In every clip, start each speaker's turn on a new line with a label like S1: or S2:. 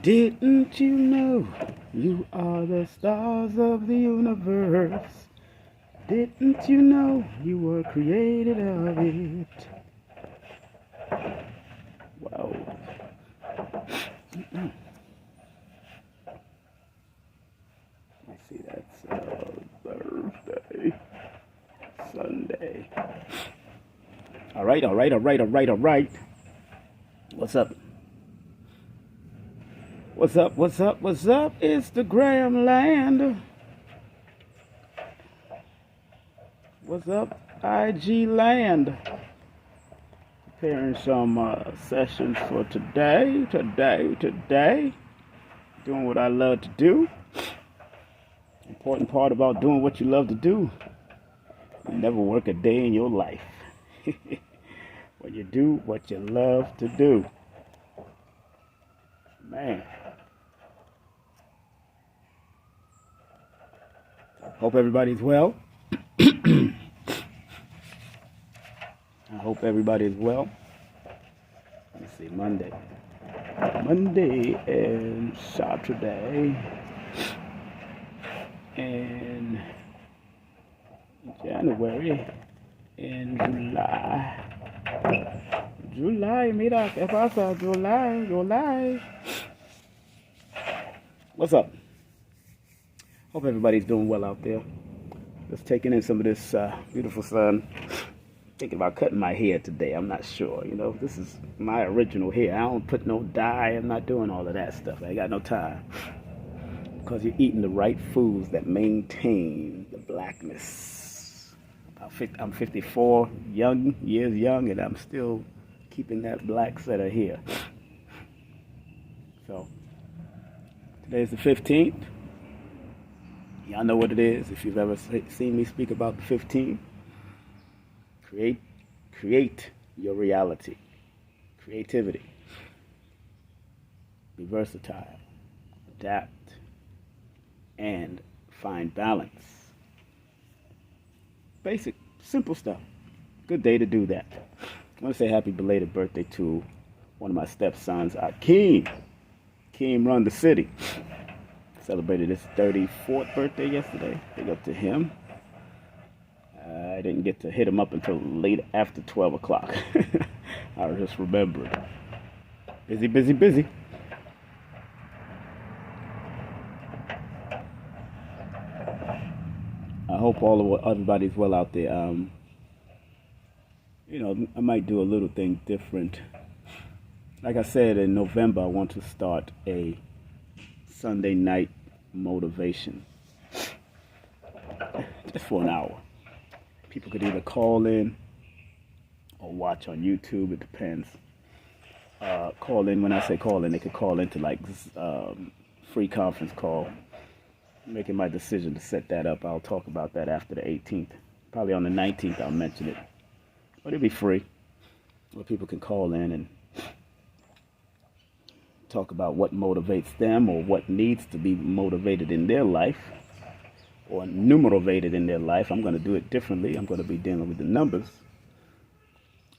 S1: Didn't you know you are the stars of the universe? Didn't you know you were created of it? Wow. Let's see, that's Thursday, Sunday. All right. What's up? Instagram land. What's up, IG land? Preparing some sessions for today. Doing what I love to do. Important part about doing what you love to do. You never work a day in your life. When you do what you love to do. Man. Hope everybody's well. I hope everybody's well. Let me see, Monday and Saturday and January and July. Mira, ¿qué pasa? July. What's up? Hope everybody's doing well out there. Just taking in some of this beautiful sun. Thinking about cutting my hair today. I'm not sure. This is my original hair. I don't put no dye. I'm not doing all of that stuff. I got no time. Because you're eating the right foods that maintain the blackness. I'm 54, years young, and I'm still keeping that black set of hair. So, today's the 15th. Y'all know what it is. If you've ever seen me speak about the 15th, create your reality. Creativity. Be versatile. Adapt. And find balance. Basic, simple stuff. Good day to do that. I want to say happy belated birthday to one of my stepsons, Akeem. Akeem run the city. Celebrated his 34th birthday yesterday. Big up to him. I didn't get to hit him up until late after 12 o'clock. I just remembered. Busy. I hope everybody's well out there. I might do a little thing different. Like I said, in November, I want to start a Sunday night motivation. Just for an hour. People could either call in or watch on YouTube. It depends. Call in. When I say call in, they could call into like this free conference call. Making my decision to set that up. I'll talk about that after the 18th. Probably on the 19th I'll mention it. But it'll be free. Where people can call in and talk about what motivates them or what needs to be motivated in their life or numerovated in their life. I'm going to do it differently. I'm going to be dealing with the numbers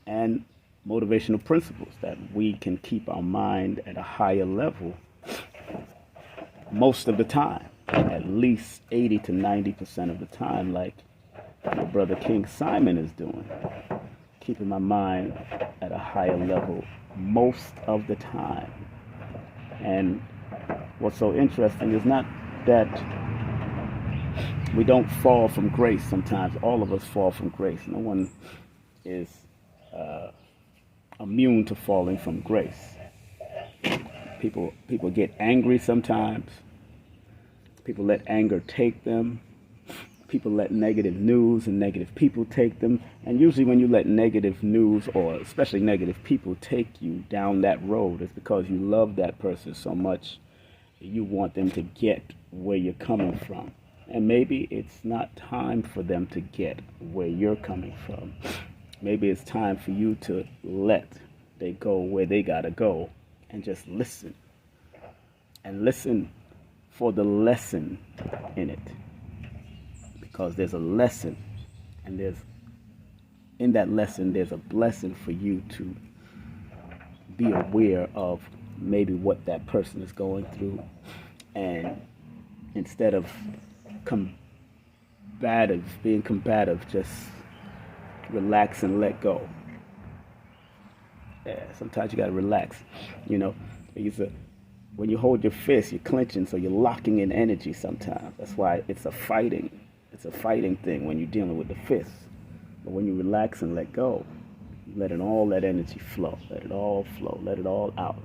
S1: and motivational principles that we can keep our mind at a higher level most of the time. At least 80 to 90% of the time, like my brother King Simon is doing. Keeping my mind at a higher level most of the time. And what's so interesting is not that we don't fall from grace sometimes. All of us fall from grace. No one is immune to falling from grace. People get angry sometimes. People let anger take them. People let negative news and negative people take them. And usually when you let negative news or especially negative people take you down that road, it's because you love that person so much you want them to get where you're coming from. And maybe it's not time for them to get where you're coming from. Maybe it's time for you to let they go where they gotta go and just listen. And listen for the lesson in it, because there's a lesson, and in that lesson there's a blessing for you to be aware of maybe what that person is going through, and instead of being combative, just relax and let go. Yeah, sometimes you gotta relax. When you hold your fist, you're clenching, so you're locking in energy sometimes. That's why it's a fighting thing when you're dealing with the fist. But when you relax and let go, letting all that energy flow, let it all flow, let it all out.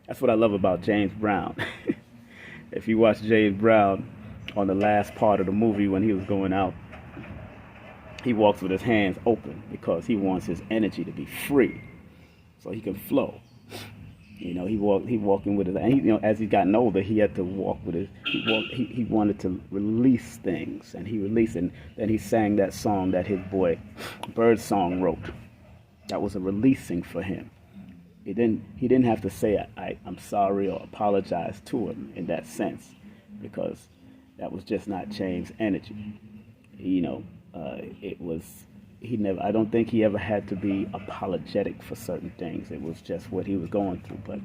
S1: That's what I love about James Brown. If you watch James Brown on the last part of the movie when he was going out, he walks with his hands open because he wants his energy to be free so he can flow. He walking with his, and as he gotten older, he had to walk with his. He wanted to release things, and he released, and then he sang that song that his boy Birdsong wrote. That was a releasing for him. He didn't have to say I'm sorry or apologize to him in that sense, because that was just not James' energy. It was. I don't think he ever had to be apologetic for certain things. It was just what he was going through. But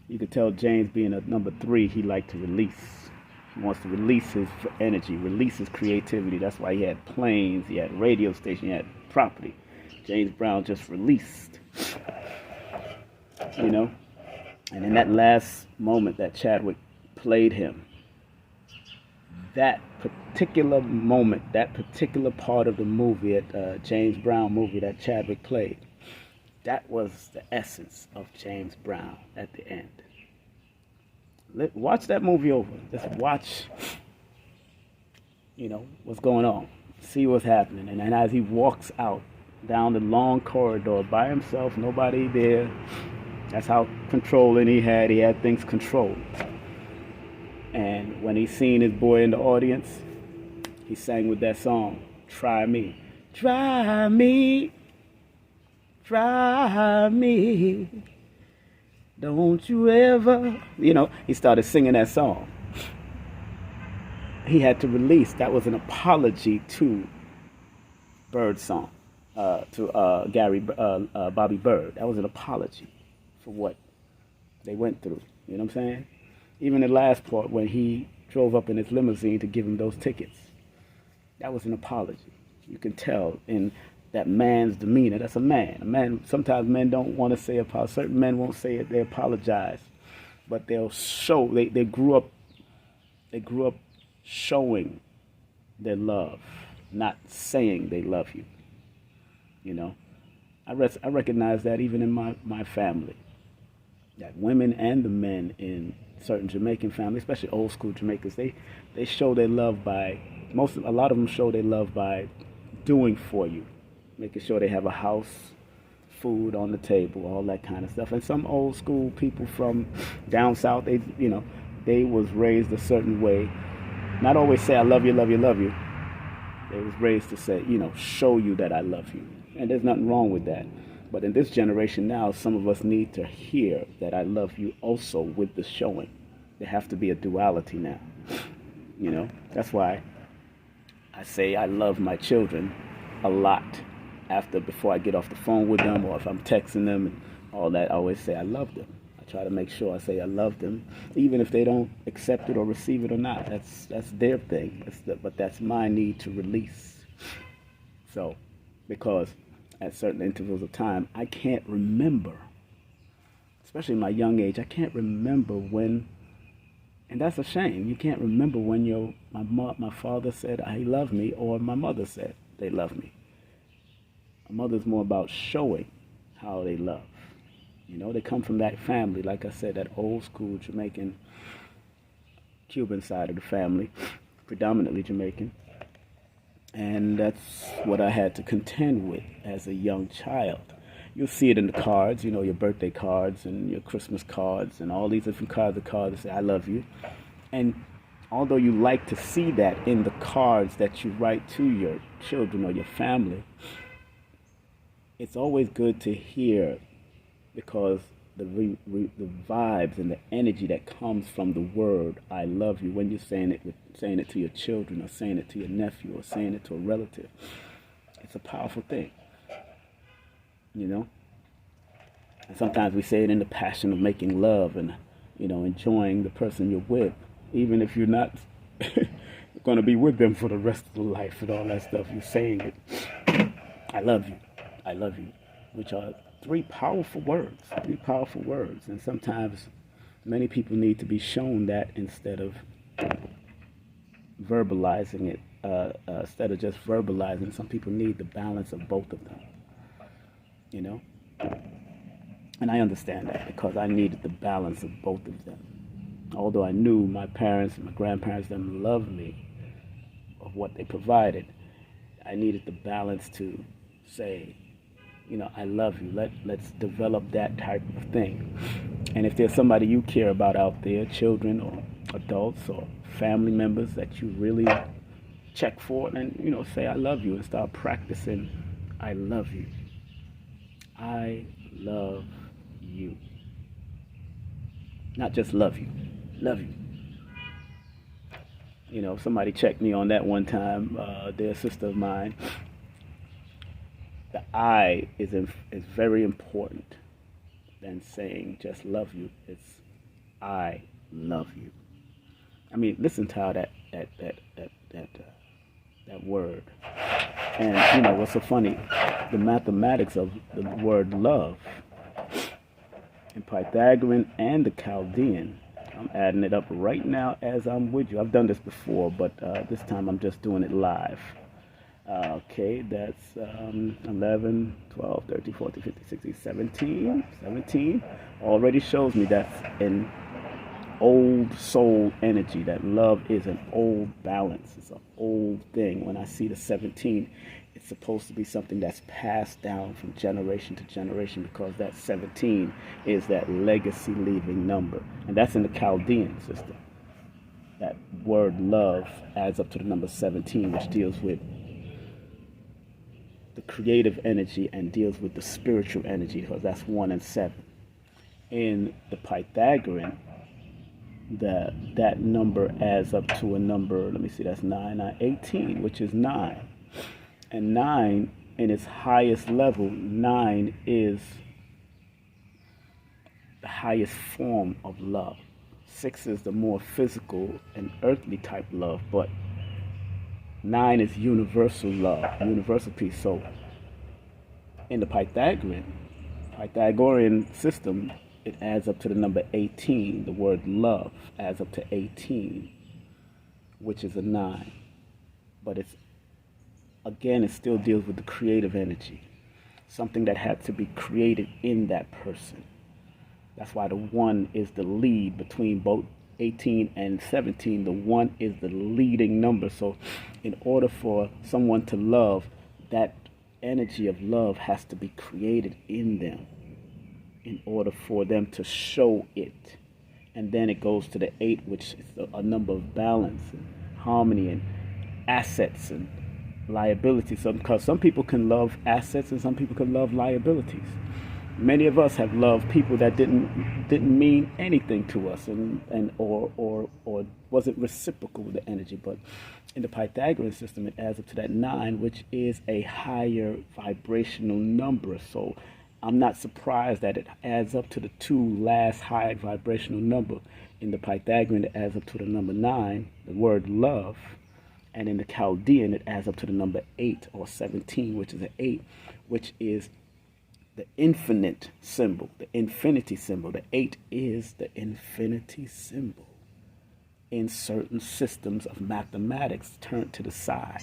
S1: you could tell James, being a number 3, he liked to release. He wants to release his energy, release his creativity. That's why he had planes, he had a radio station, he had property. James Brown just released. And in that last moment that Chadwick played him, that particular moment, that particular part of the movie, James Brown movie that Chadwick played, that was the essence of James Brown at the end. Watch that movie over. Just watch, what's going on. See what's happening. And as he walks out down the long corridor by himself, nobody there, that's how controlling he had things controlled. And when he seen his boy in the audience, he sang with that song, Try Me. Try me, try me, don't you ever. He started singing that song. He had to release. That was an apology to Birdsong, to Bobby Bird. That was an apology for what they went through. You know what I'm saying? Even the last part when he drove up in his limousine to give him those tickets, that was an apology. You can tell in that man's demeanor. That's a man. Sometimes men don't want to say apology. Certain men won't say it. They apologize, but they'll show. They grew up showing their love, not saying they love you. I recognize that even in my family, that women and the men in certain Jamaican families, especially old school Jamaicans, they show their love by a lot of them show their love by doing for you, making sure they have a house, food on the table, all that kind of stuff. And some old school people from down south, they was raised a certain way. Not always say I love you, love you, love you. They was raised to say, show you that I love you. And there's nothing wrong with that. But in this generation now, some of us need to hear that I love you also with the showing. There have to be a duality now. That's why I say I love my children a lot before I get off the phone with them, or if I'm texting them and all that. I always say I love them. I try to make sure I say I love them, even if they don't accept it or receive it or not. That's their thing. But that's my need to release. So, because at certain intervals of time, I can't remember, especially in my young age, I can't remember when, and that's a shame. You can't remember when my father said he loved me, or my mother said they love me. My mother's more about showing how they love. They come from that family, like I said, that old school Jamaican, Cuban side of the family, predominantly Jamaican. And that's what I had to contend with as a young child. You'll see it in the cards, your birthday cards and your Christmas cards and all these different cards that say, I love you. And although you like to see that in the cards that you write to your children or your family, it's always good to hear, because the vibes and the energy that comes from the word I love you, when you're saying it to your children, or saying it to your nephew, or saying it to a relative, it's a powerful thing. And sometimes we say it in the passion of making love and, enjoying the person you're with, even if you're not going to be with them for the rest of the life and all that stuff. You're saying it. I love you, which are three powerful words. And sometimes many people need to be shown that instead of verbalizing it. Instead of just verbalizing, some people need the balance of both of them. And I understand that because I needed the balance of both of them. Although I knew my parents and my grandparents them loved me of what they provided, I needed the balance to say, I love you. Let's develop that type of thing. And if there's somebody you care about out there, children or adults or family members that you really check for, then, say I love you and start practicing I love you. I love you. Not just love you. Love you. Somebody checked me on that one time, their sister of mine. The I is very important than saying just love you. It's I love you. I mean, listen to how that word. And what's so funny, the mathematics of the word love in Pythagorean and the Chaldean. I'm adding it up right now as I'm with you. I've done this before, but this time I'm just doing it live. Okay, that's 11, 12, 13, 14, 15, 16, 17. 17 already shows me that's an old soul energy. That love is an old balance. It's an old thing. When I see the 17, it's supposed to be something that's passed down from generation to generation, because that 17 is that legacy leaving number. And that's in the Chaldean system. That word love adds up to the number 17, which deals with the creative energy and deals with the spiritual energy, because that's 1 and 7. In the Pythagorean, that number adds up to a number, let me see, that's 18, which is 9. And 9, in its highest level, 9 is the highest form of love. 6 is the more physical and earthly type love, but 9 is universal love, universal peace. So in the Pythagorean system, it adds up to the number 18. The word love adds up to 18, which is a 9. But it still deals with the creative energy, something that had to be created in that person. That's why the 1 is the lead between both 18 and 17. The 1 is the leading number. So in order for someone to love, that energy of love has to be created in them in order for them to show it. And then it goes to the 8, which is a number of balance and harmony and assets and liabilities. So, because some people can love assets and some people can love liabilities. Many of us have loved people that didn't mean anything to us or wasn't reciprocal with the energy. But in the Pythagorean system, it adds up to that 9, which is a higher vibrational number. So I'm not surprised that it adds up to the 2 last high vibrational number. In the Pythagorean, it adds up to the number 9, the word love. And in the Chaldean, it adds up to the number 8 or 17, which is an 8, which is the infinite symbol, the infinity symbol. The 8 is the infinity symbol in certain systems of mathematics turned to the side.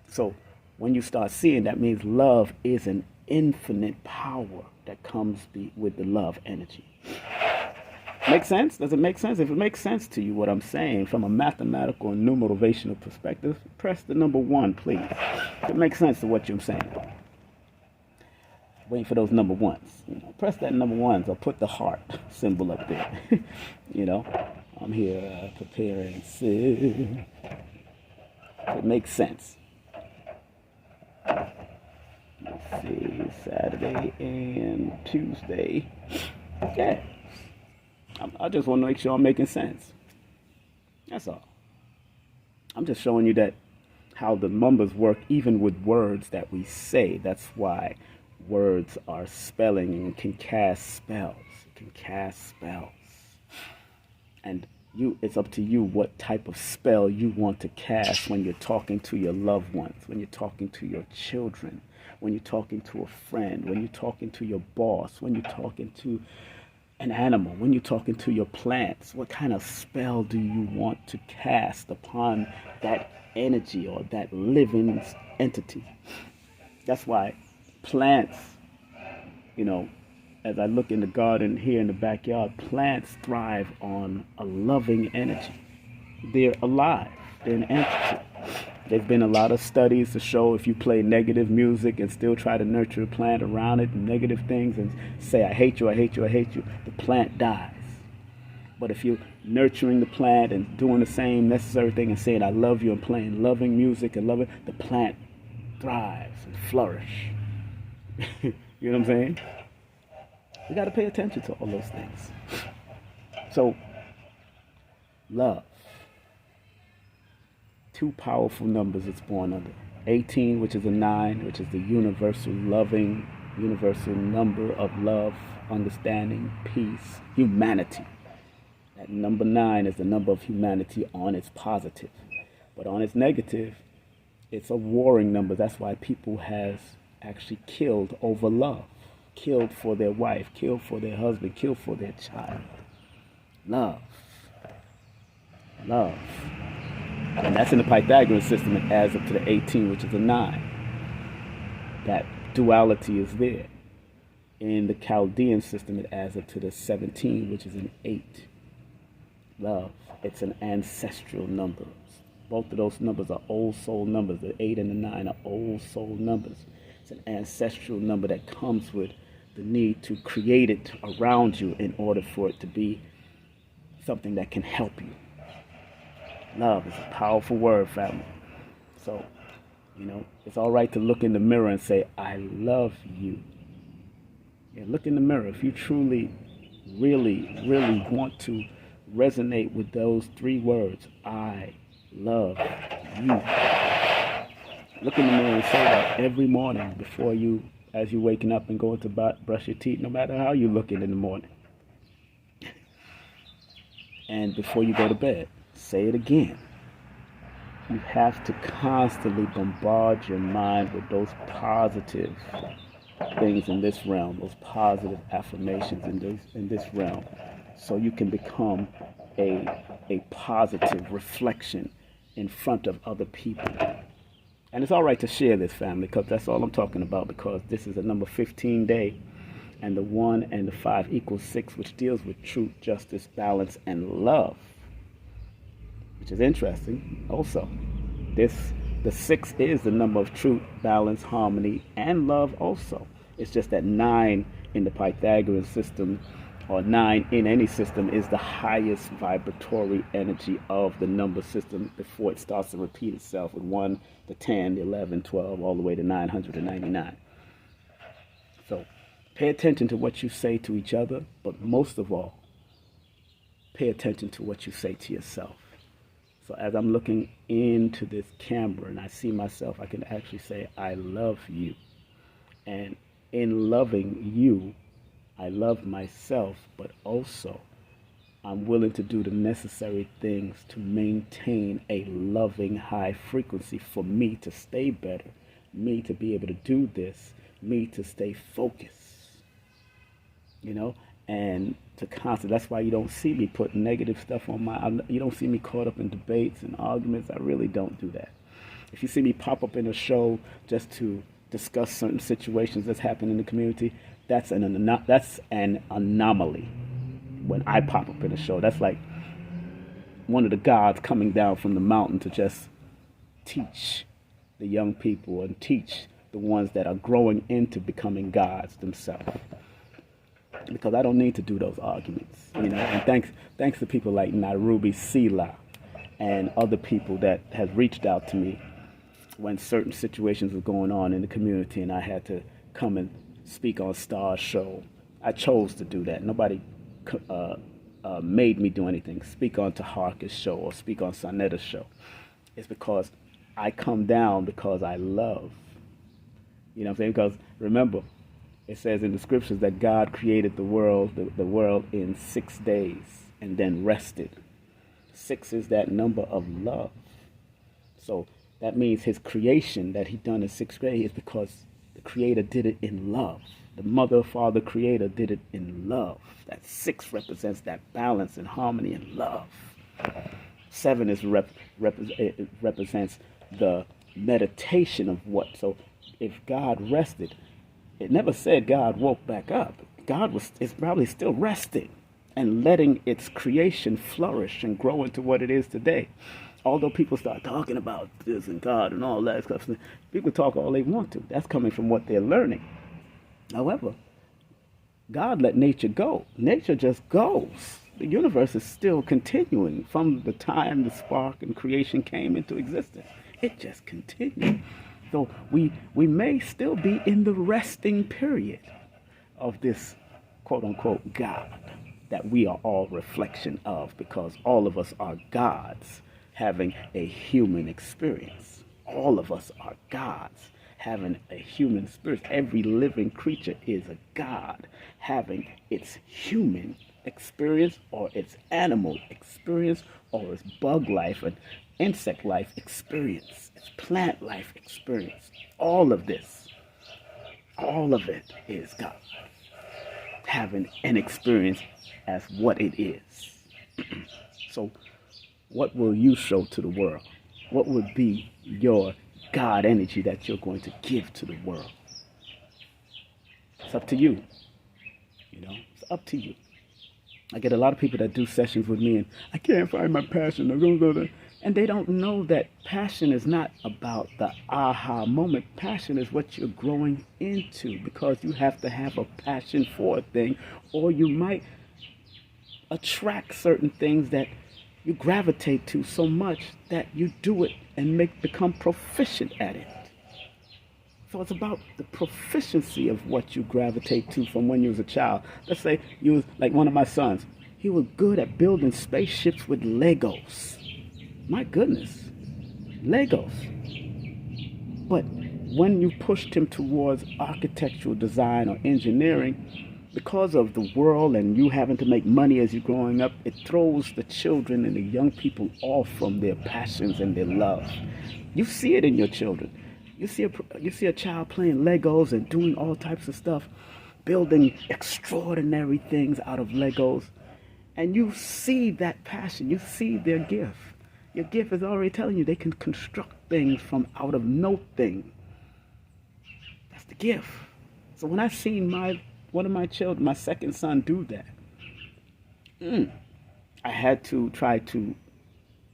S1: So when you start seeing, that means love is an infinite power that comes with the love energy. Make sense? Does it make sense? If it makes sense to you, what I'm saying from a mathematical and numerovational perspective, press the number 1, please. If it makes sense to what you're saying. Waiting for those number 1s. Press that number 1s or put the heart symbol up there. I'm here preparing. It makes sense. Let's see, Saturday and Tuesday. Yeah. I just want to make sure I'm making sense. That's all. I'm just showing you that how the numbers work even with words that we say. That's why words are spelling and can cast spells. It can cast spells. And it's up to you what type of spell you want to cast when you're talking to your loved ones, when you're talking to your children, when you're talking to a friend, when you're talking to your boss, when you're talking to an animal, when you're talking to your plants. What kind of spell do you want to cast upon that energy or that living entity? That's why plants, as I look in the garden here in the backyard, plants thrive on a loving energy. They're alive. They're an entity. There's been a lot of studies to show if you play negative music and still try to nurture a plant around it, negative things, and say, I hate you, I hate you, I hate you, the plant dies. But if you're nurturing the plant and doing the same necessary thing and saying, I love you, and playing loving music and loving, the plant thrives and flourish. You know what I'm saying? We got to pay attention to all those things. So, love. 2 powerful numbers it's born under. 18, which is a 9, which is the universal loving, universal number of love, understanding, peace, humanity. That number 9 is the number of humanity on its positive. But on its negative, it's a warring number. That's why people has actually killed over love. Killed for their wife, killed for their husband, killed for their child. Love. Love. And that's in the Pythagorean system. It adds up to the 18, which is a 9. That duality is there. In the Chaldean system, it adds up to the 17, which is an 8. Love. It's an ancestral number. Both of those numbers are old soul numbers. The 8 and the 9 are old soul numbers. It's an ancestral number that comes with the need to create it around you in order for it to be something that can help you. Love is a powerful word, family. So, it's all right to look in the mirror and say, I love you. Yeah, look in the mirror. If you truly, really, really want to resonate with those 3 words, I love you. Look in the mirror and say that every morning before you, as you're waking up and going to brush your teeth, no matter how you're looking in the morning. And before you go to bed, say it again. You have to constantly bombard your mind with those positive things in this realm, those positive affirmations in this realm, so you can become a positive reflection in front of other people. And it's all right to share this, family, because that's all I'm talking about, because this is a number 15 day, and the 1 and the 5 equals 6, which deals with truth, justice, balance, and love, which is interesting also. The 6 is the number of truth, balance, harmony, and love also. It's just that 9 in the Pythagorean system, or 9 in any system, is the highest vibratory energy of the number system before it starts to repeat itself with 1, the 10, the 11, 12, all the way to 999. So pay attention to what you say to each other, but most of all, pay attention to what you say to yourself. So as I'm looking into this camera and I see myself, I can actually say, I love you. And in loving you, I love myself, but also I'm willing to do the necessary things to maintain a loving high frequency for me to stay better, me to be able to do this, me to stay focused, and to constantly. That's why you don't see me put negative stuff on you don't see me caught up in debates and arguments. I really don't do that. If you see me pop up in a show just to discuss certain situations that's happened in the community, that's an anomaly. When I pop up in a show, that's like one of the gods coming down from the mountain to just teach the young people and teach the ones that are growing into becoming gods themselves. Because I don't need to do those arguments, And thanks to people like Nairobi Sila and other people that have reached out to me when certain situations were going on in the community, and I had to come and speak on Star's show. I chose to do that. Nobody made me do anything. Speak on Taharka's show or speak on Sanetta's show. It's because I come down because I love. You know what I'm saying? Because remember, It says in the scriptures that God created the world in 6 days and then rested. 6 is that number of love. So that means his creation that he done in 6 days is because the creator did it in love. The mother, father, creator did it in love. That 6 represents that balance and harmony and love. 7 is it represents the meditation of what. So if God rested, it never said God woke back up. God is probably still resting and letting its creation flourish and grow into what it is today. Although people start talking about this and God and all that stuff, people talk all they want to. That's coming from what they're learning. However, God let nature go. Nature just goes. The universe is still continuing from the time the spark and creation came into existence. It just continued. So we may still be in the resting period of this quote-unquote God that we are all reflection of, because all of us are gods having a human experience. All of us are gods having a human spirit. Every living creature is a god having its human experience or its animal experience or its bug life and insect life experience, its plant life experience. All of this, all of it is God having an experience as what it is. So what will you show to the world? What would be your God energy that you're going to give to the world? It's up to you. It's up to you. I get a lot of people that do sessions with me and I can't find my passion. And they don't know that passion is not about the aha moment. Passion is what you're growing into, because you have to have a passion for a thing, or you might attract certain things that you gravitate to so much that you do it and become proficient at it. So it's about the proficiency of what you gravitate to from when you was a child. Let's say you was like one of my sons. He was good at building spaceships with Legos. My goodness, Legos. But when you pushed him towards architectural design or engineering, because of the world and you having to make money as you're growing up, it throws the children and the young people off from their passions and their love. You see it in your children. You see a child playing Legos and doing all types of stuff, building extraordinary things out of Legos, and you see that passion. You see their gift. Your gift is already telling you they can construct things from out of no thing. That's the gift. So when I seen one of my children, my second son, do that, I had to try to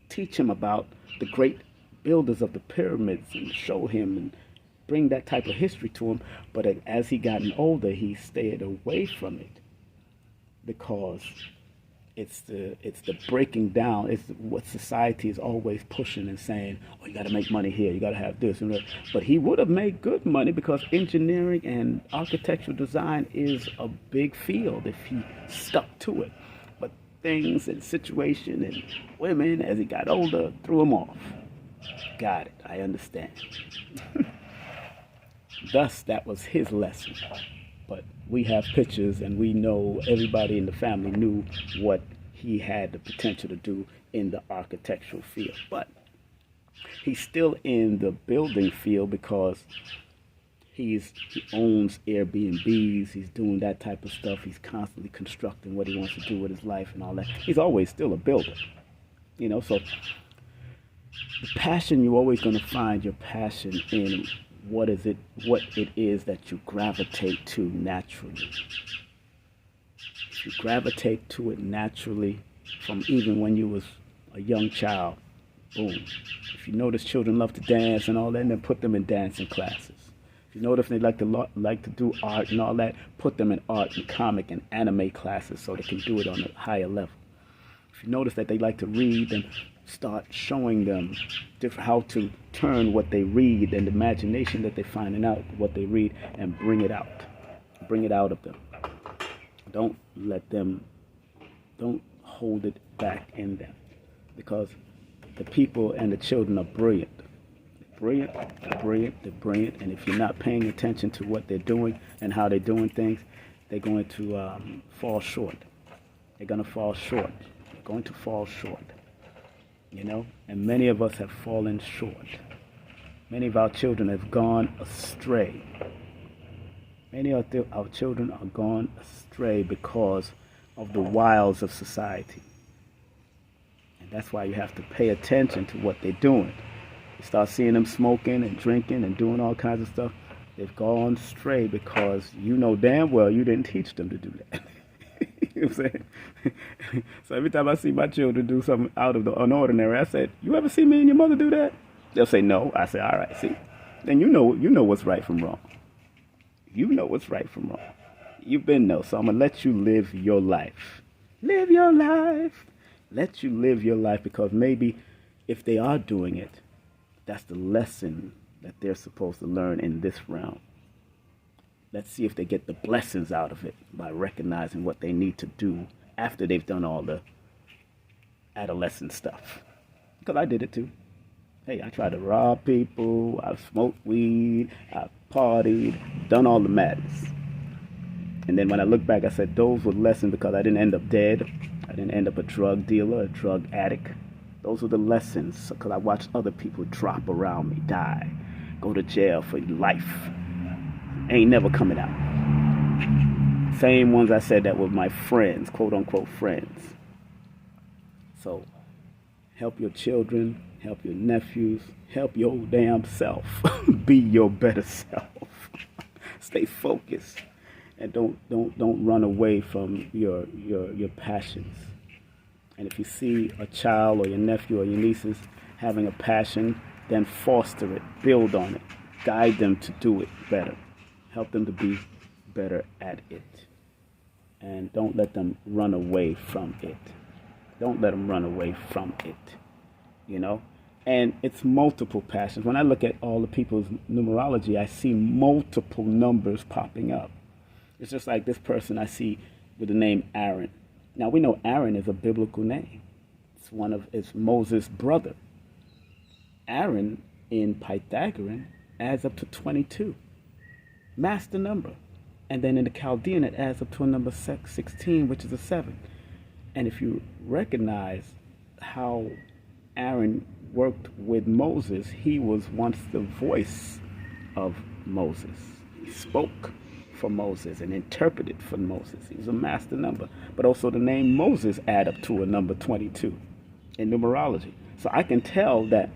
S1: teach him about the great builders of the pyramids and show him and bring that type of history to him. But as he gotten older, he stayed away from it, because it's the breaking down. It's what society is always pushing and saying, oh, you got to make money here, you got to have this and that. But he would have made good money, because engineering and architectural design is a big field if he stuck to it. But things and situation and women, as he got older, threw him off. Got it, I understand. Thus, that was his lesson. But we have pictures, and we know everybody in the family knew what he had the potential to do in the architectural field. But he's still in the building field because he owns Airbnbs. He's doing that type of stuff. He's constantly constructing what he wants to do with his life and all that. He's always still a builder, so the passion, you're always going to find your passion in what it is that you gravitate to naturally. If you gravitate to it naturally from even when you was a young child, boom. If you notice children love to dance and all that, then put them in dancing classes. If you notice they like to do art and all that, put them in art and comic and anime classes so they can do it on a higher level. If you notice that they like to read, then start showing them how to turn what they read and the imagination that they're finding out what they read and bring it out of them. Don't hold it back in them, because the people and the children are brilliant. brilliant, they're brilliant, they're brilliant. And if you're not paying attention to what they're doing and how they're doing things, they're going to fall short. They're going to fall short. They're going to fall short. You know? And many of us have fallen short. Many of our children have gone astray. Many of our children are gone astray because of the wiles of society. And that's why you have to pay attention to what they're doing. You start seeing them smoking and drinking and doing all kinds of stuff. They've gone astray because you know damn well you didn't teach them to do that. You know what I'm saying? So every time I see my children do something out of the unordinary, I said, you ever see me and your mother do that? They'll say no. I say, all right, see? Then you know what's right from wrong. You know what's right from wrong. You've been there, so I'm going to let you live your life. Live your life. Let you live your life, because maybe if they are doing it, that's the lesson that they're supposed to learn in this realm. Let's see if they get the blessings out of it by recognizing what they need to do after they've done all the adolescent stuff. Because I did it too. Hey, I tried to rob people, I've smoked weed, I've partied, done all the madness. And then when I look back, I said those were lessons, because I didn't end up dead. I didn't end up a drug dealer, a drug addict. Those were the lessons, because I watched other people drop around me, die, go to jail for life. Ain't never coming out. Same ones I said that were my friends, quote unquote friends. So help your children, help your nephews, help your damn self. Be your better self. Stay focused, and don't run away from your passions. And if you see a child or your nephew or your nieces having a passion, then foster it, build on it, guide them to do it better. Help them to be better at it. And don't let them run away from it. Don't let them run away from it. You know? And it's multiple passions. When I look at all the people's numerology, I see multiple numbers popping up. It's just like this person I see with the name Aaron. Now we know Aaron is a biblical name. It's Moses' brother. Aaron in Pythagorean adds up to 22. Master number. And then in the Chaldean it adds up to a number 16, which is a 7. And if you recognize how Aaron worked with Moses, he was once the voice of Moses. He spoke for Moses and interpreted for Moses. He was a master number. But also the name Moses add up to a number 22 in numerology. So I can tell that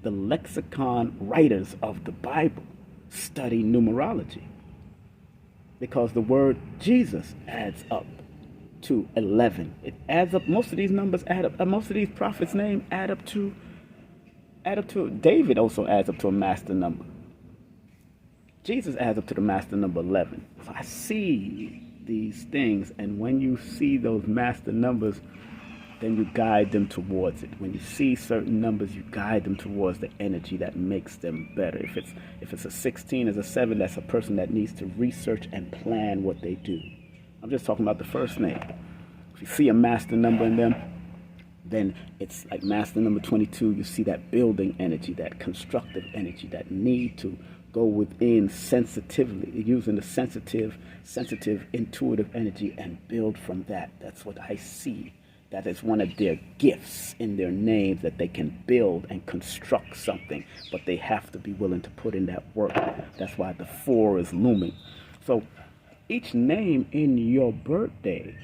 S1: the lexicon writers of the Bible study numerology, because the word Jesus adds up to 11. It adds up. Most of these numbers add up. Most of these prophets' names add up to. David also adds up to a master number. Jesus adds up to the master number 11. So I see these things, and when you see those master numbers, then you guide them towards it. When you see certain numbers, you guide them towards the energy that makes them better. If it's a 16 as a 7, that's a person that needs to research and plan what they do. I'm just talking about the first name. If you see a master number in them, then it's like master number 22. You see that building energy, that constructive energy, that need to go within sensitively, using the sensitive, intuitive energy and build from that. That's what I see. That is one of their gifts in their names, that they can build and construct something, but they have to be willing to put in that work. That's why the 4 is looming. So each name in your birthday,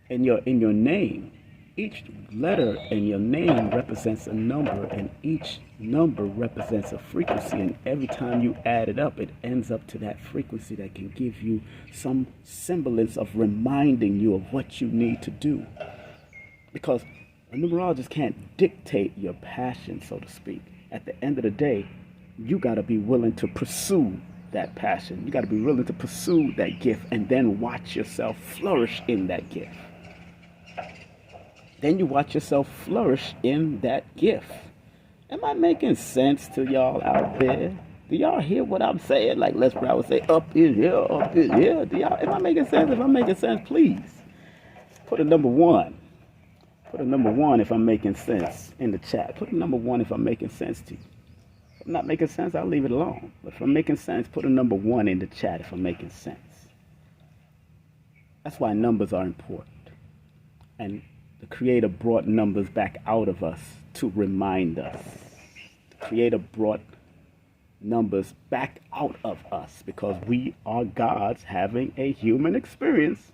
S1: in your name, each letter in your name represents a number, and each number represents a frequency, and every time you add it up, it ends up to that frequency that can give you some semblance of reminding you of what you need to do. Because a numerologist can't dictate your passion, so to speak. At the end of the day, you got to be willing to pursue that passion. You got to be willing to pursue that gift, and then watch yourself flourish in that gift. Then you watch yourself flourish in that gift. Am I making sense to y'all out there? Do y'all hear what I'm saying? Like Les Brown would say, up in here, up in here. Am I making sense? If I'm making sense, please put a number 1. Put a number 1 if I'm making sense in the chat. Put a number 1 if I'm making sense to you. If I'm not making sense, I'll leave it alone. But if I'm making sense, put a number 1 in the chat if I'm making sense. That's why numbers are important. And the Creator brought numbers back out of us to remind us. The Creator brought numbers back out of us because we are gods having a human experience.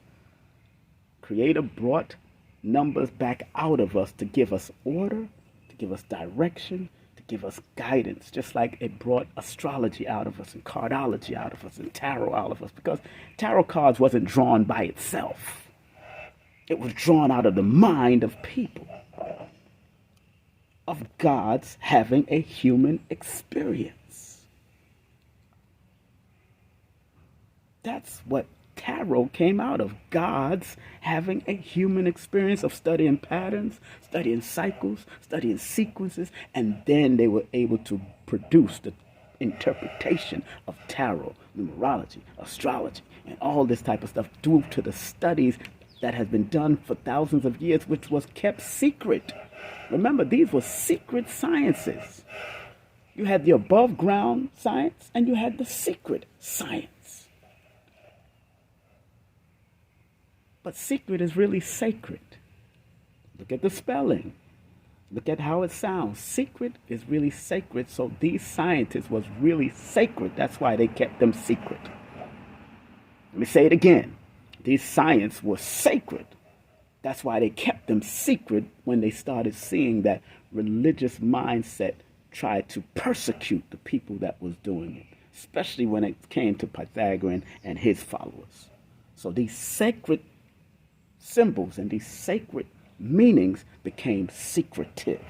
S1: Creator brought numbers back out of us to give us order, to give us direction, to give us guidance, just like it brought astrology out of us and cardology out of us and tarot out of us, because tarot cards wasn't drawn by itself. It was drawn out of the mind of people, of gods having a human experience. That's what tarot came out of, gods having a human experience of studying patterns, studying cycles, studying sequences, and then they were able to produce the interpretation of tarot, numerology, astrology, and all this type of stuff due to the studies that has been done for thousands of years, which was kept secret. Remember, these were secret sciences. You had the above ground science and you had the secret science. But secret is really sacred. Look at the spelling. Look at how it sounds. Secret is really sacred. So these scientists was really sacred. That's why they kept them secret. Let me say it again. These science was sacred. That's why they kept them secret when they started seeing that religious mindset tried to persecute the people that was doing it, especially when it came to Pythagorean and his followers. So these sacred symbols and these sacred meanings became secretive.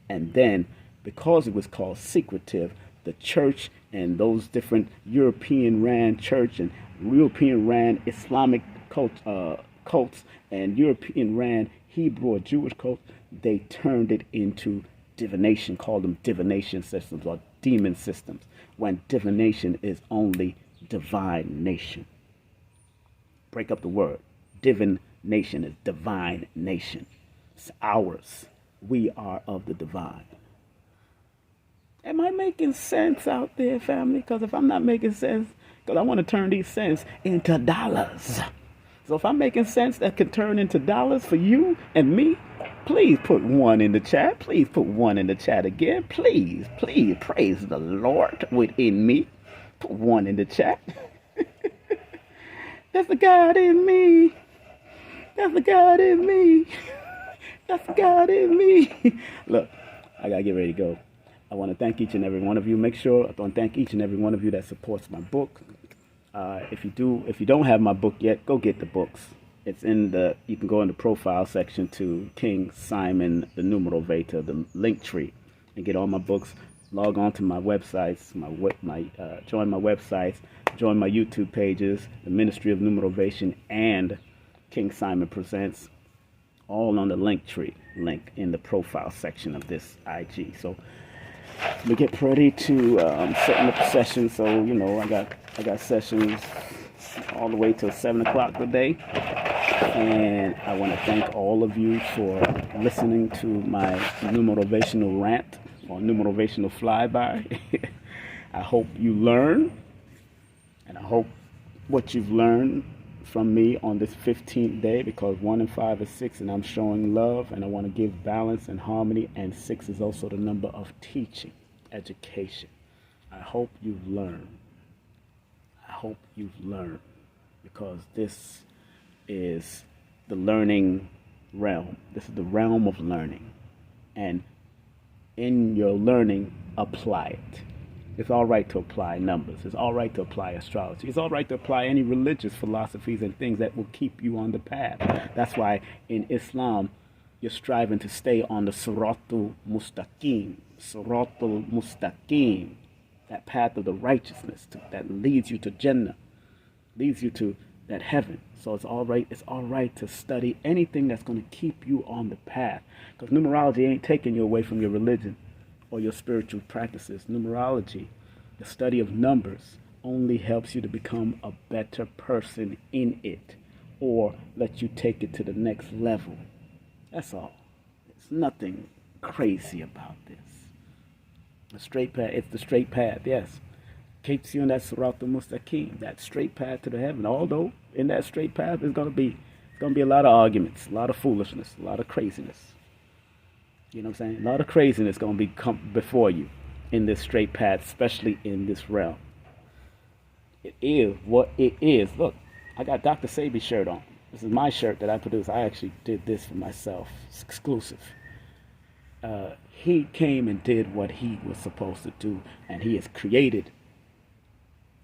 S1: And then, because it was called secretive, the church and those different European ran church and European ran Islamic cults and European ran Hebrew or Jewish cults, they turned it into divination, called them divination systems or demon systems, when divination is only divine nation. Break up the word. Divination is divine nation. It's ours. We are of the divine. Am I making sense out there, family? Because if I'm not making sense, because I want to turn these cents into dollars. So if I'm making sense that could turn into dollars for you and me, please put 1 in the chat. Please put 1 in the chat again. Please, please praise the Lord within me. Put 1 in the chat. That's the God in me. That's the God in me. That's the God in me. Look, I got to get ready to go. I want to thank each and every one of you. Make sure I want to thank each and every one of you that supports my book. If you don't have my book yet, go get the books. It's in you can go in the profile section to King Simon the Numerovator, the Linktree, and get all my books. Log on to my websites, join my websites, join my YouTube pages, the Ministry of Numerovation and King Simon Presents, all on the Linktree link in the profile section of this IG. So we get ready to setting up the session. So I got sessions all the way till 7 o'clock today, and I want to thank all of you for listening to my numerovational rant or numerovational flyby. I hope you learn, and I hope what you've learned from me on this 15th day, because 1 and 5 is 6, and I'm showing love, and I want to give balance and harmony, and 6 is also the number of teaching, education. I hope you've learned. I hope you've learned, because this is the learning realm. This is the realm of learning, and in your learning, apply it. It's all right to apply numbers. It's all right to apply astrology. It's all right to apply any religious philosophies and things that will keep you on the path. That's why in Islam, you're striving to stay on the Siratul Mustaqim. Siratul Mustaqim. That path of the righteousness that leads you to Jannah, leads you to that heaven. So it's all right to study anything that's going to keep you on the path. Because numerology ain't taking you away from your religion or your spiritual practices. Numerology, the study of numbers, only helps you to become a better person in it, or let you take it to the next level. That's all. There's nothing crazy about this. The straight path. It's the straight path. Yes. Mustaqim, that straight path to the heaven. Although in that straight path it's gonna be a lot of arguments, a lot of foolishness, a lot of craziness. You know what I'm saying? A lot of craziness gonna be come before you in this straight path, especially in this realm. It is what it is. Look, I got Dr. Sabi's shirt on. This is my shirt that I produced. I actually did this for myself. It's exclusive. He came and did what he was supposed to do, and he has created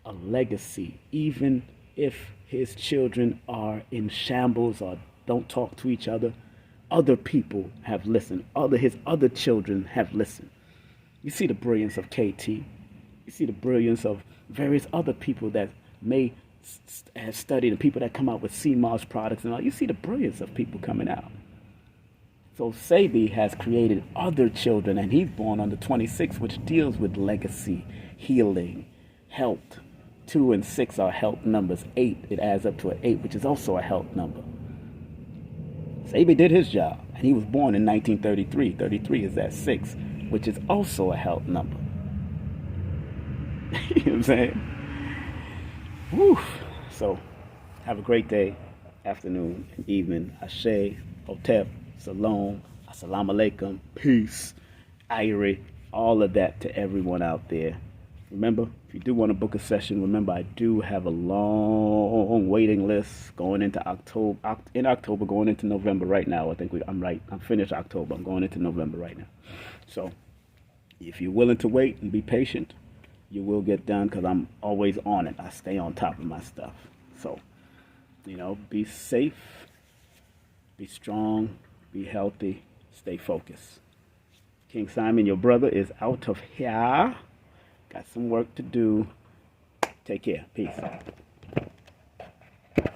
S1: a legacy, even if his children are in shambles or don't talk to each other. Other people have listened. His other children have listened. You see the brilliance of KT. You see the brilliance of various other people that may have studied, and people that come out with CMOS products and all. You see the brilliance of people coming out. So Sabi has created other children, and he's born on the 26th, which deals with legacy, healing, health. 2 and 6 are health numbers. 8, it adds up to an 8, which is also a health number. Sabi did his job, and he was born in 1933. 33 is that 6, which is also a health number. You know what I'm saying? Whew. So, have a great day, afternoon, and evening. Ashe, Hotep, Salom, Assalamu alaikum, peace, Irie, all of that to everyone out there. Remember, if you do want to book a session, remember I do have a long waiting list going into October. In October, going into November right now. I think I'm right. I'm finished October. I'm going into November right now. So, if you're willing to wait and be patient, you will get done, because I'm always on it. I stay on top of my stuff. So, be safe, be strong, be healthy, stay focused. King Simon, your brother, is out of here. Got some work to do. Take care. Peace.